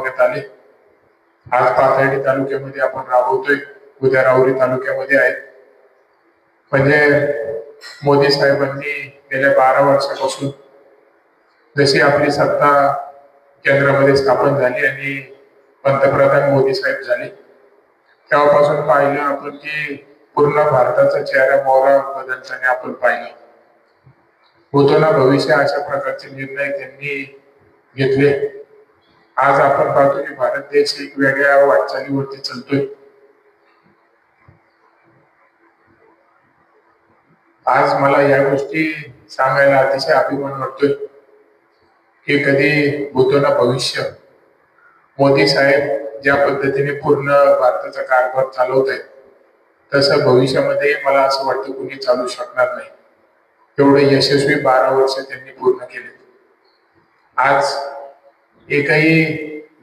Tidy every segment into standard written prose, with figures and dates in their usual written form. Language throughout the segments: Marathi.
राबवण्यात आले। आज पाथर्डी तालुक्यामध्ये आपण राबवतोय, उद्या राहुरी तालुक्यामध्ये आहे। म्हणजे मोदी साहेबांनी गेल्या 12 वर्षापासून जशी आपली सत्ता केंद्रामध्ये स्थापन झाली आणि पंतप्रधान मोदी साहेब झाले, तेव्हापासून पाहिलं आपण की पूर्ण भारताचा चेहरा मोहरा बदलताना आपण पाहिलं। भूतोना भविष्य अशा प्रकारचे निर्णय त्यांनी घेतले। आज आपण पाहतो की भारत देश एक वेगळ्या वाटचालीवरती चालतोय। आज मला या गोष्टी सांगायला अतिशय अभिमान वाटतोय की कधी भूतोना भविष्य मोदी साहेब ज्या पद्धतीने पूर्ण भारताचा कारभार चालवत आहेत, तसं भविष्यामध्ये मला असं वाटतं कोणी चालू शकणार नाही। एवढे यशस्वी 12 वर्ष त्यांनी पूर्ण केले। आज एकही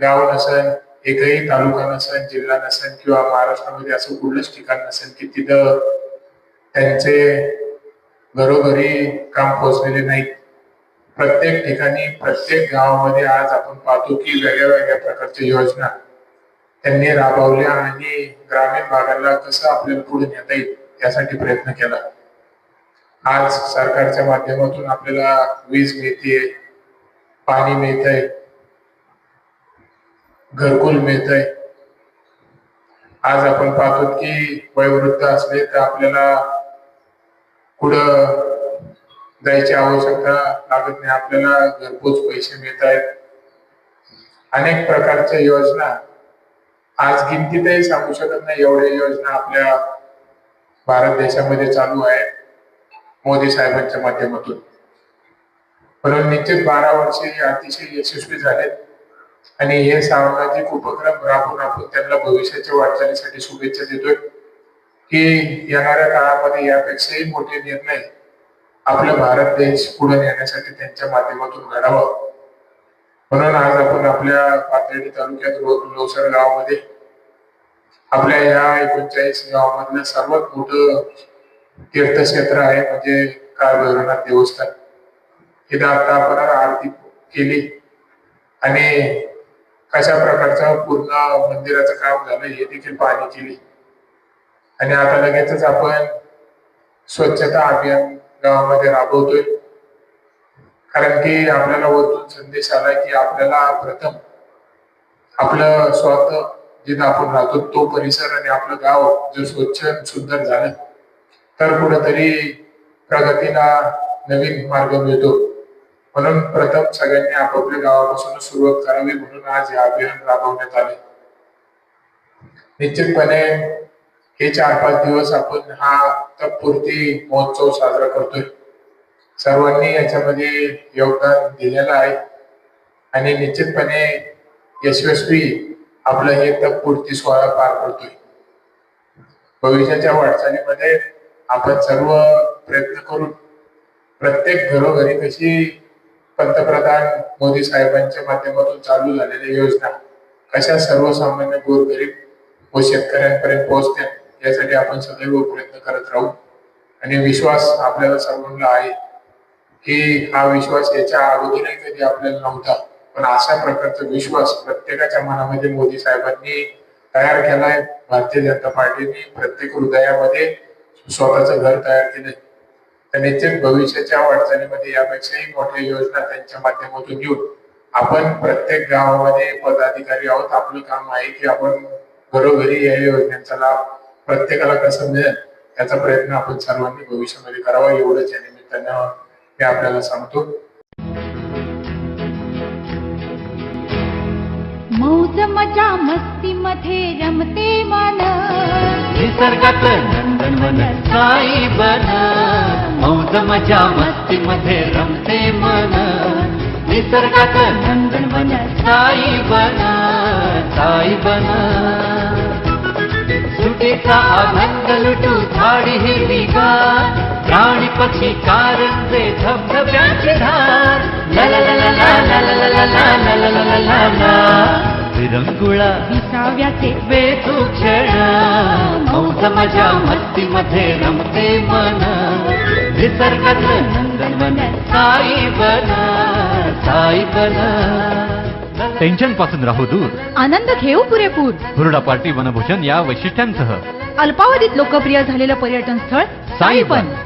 गाव नसेल, एकही तालुका नसेल, जिल्हा नसेल किंवा महाराष्ट्रामध्ये असं कुठलंच ठिकाण नसेल की तिथं त्यांचे घरोघरी काम पोहोचलेले नाही। प्रत्येक ठिकाणी, प्रत्येक गावामध्ये आज आपण पाहतो की वेगळ्या वेगळ्या प्रकारच्या योजना त्यांनी राबवल्या आणि ग्रामीण भागाला कसं आपल्याला पुढे नेता येईल यासाठी प्रयत्न केला। आज सरकारच्या माध्यमातून आपल्याला वीज मिळते, पाणी मिळतंय, घरकुल मिळतंय। आज आपण पाहतो की वयोवृद्ध असले तर आपल्याला कुठं जायची आवश्यकता लागत नाही, आपल्याला घरपोच पैसे मिळत आहेत। अनेक प्रकारच्या योजना आज गिनतीतही सांगू शकत नाही एवढ्या योजना आपल्या भारत देशामध्ये चालू आहेत मोदी साहेबांच्या माध्यमातून। म्हणून निश्चित 12 वर्षे अतिशय यशस्वी झालेत आणि हे सामाजिक उपक्रम राबवून आपण त्यांना भविष्याच्या वाटचालीसाठी शुभेच्छा देतोय की येणाऱ्या काळामध्ये यापेक्षाही मोठे निर्णय आपला भारत देश पुढे नेण्यासाठी त्यांच्या माध्यमातून घडावा। म्हणून आज आपण आपल्या पाथर्डी तालुक्यात लोसर गावामध्ये आपल्या या 39 गावामधलं सर्वात मोठं तीर्थक्षेत्र आहे म्हणजे काळभैरवनाथ देवस्थान। तिथे आता आपण आरती केली आणि कशा प्रकारचं पूर्ण मंदिराचं काम झालं हे देखील पाहणी केली आणि आता लगेचच आपण स्वच्छता अभियान गावामध्ये राबवतोय। कारण की आपल्याला वरतून संदेश आला की आपल्याला प्रथम आपलं स्वतः जिथे आपण राहतो तो परिसर आणि आपलं गाव जर स्वच्छ सुंदर झालं तर कुठेतरी प्रगतीला नवीन मार्ग मिळतो। म्हणून प्रथम सगळ्यांनी आपापल्या गावापासून सुरुवात करावी, म्हणून आज हे अभियान राबवण्यात आले। निश्चितपणे हे 4-5 दिवस आपण हा तपपूर्ती महोत्सव साजरा करतोय। सर्वांनी याच्यामध्ये योगदान दिलेलं आहे आणि निश्चितपणे यशस्वी आपलं हे तपपूर्ती सोहळा पार पडतोय। भविष्याच्या वाटचालीमध्ये आपण सर्व प्रयत्न करून प्रत्येक घरोघरी कशी पंतप्रधान मोदी साहेबांच्या माध्यमातून चालू झालेल्या योजना कशा सर्वसामान्य गोरगरीब व शेतकऱ्यांपर्यंत पोहोचतात यासाठी आपण सदैव प्रयत्न करत राहू। आणि विश्वास आपल्याला सर्वांना आहे की हा विश्वास याच्या अगोदरही कधी आपल्याला नव्हता, पण अशा प्रकारचा विश्वास प्रत्येकाच्या मनामध्ये मोदी साहेबांनी तयार केलाय। भारतीय जनता पार्टीने प्रत्येक हृदयामध्ये स्वतःचं घर तयार केलंय। तर निश्चित भविष्याच्या वाटचालीमध्ये यापेक्षाही मोठ्या योजना त्यांच्या माध्यमातून येऊन आपण प्रत्येक गावामध्ये पदाधिकारी आहोत। आपलं काम आहे की आपण घरोघरी या योजनेचा लाभ प्रत्येकाला कसा मिळेल याचा प्रयत्न आपण सर्वांनी भविष्यामध्ये करावा, एवढंच या निमित्तानं मी आपल्याला सांगतो। मौज मजा मस्ती मध्ये रमते मन, निसर्गात नंदनवन साई बन। मौज मजा मस्ती मध्ये रमते मन, निसर्गात नंदनवन साई बन, साई बन। सुटीचा आनंद लुटू झाडी हिरवीगार, प्राणी पक्षी कारंजे धबधब्याची धार। ला ला ला ला ला ला ला ला ला ला ला ला ला ला। विरंगुळा विसाव्याचे वेचू क्षण, मौज मजा मस्ती मध्ये रमते मन, निसर्गात नंदनवन साई बन, साई बन। टेन्शन पासून राहू दूर. आनंद घेऊ पुरेपूर. हुरडा पार्टी वनभोजन या वैशिष्ट्यांसह अल्पावधीत लोकप्रिय झालेलं पर्यटन स्थळ साईबन.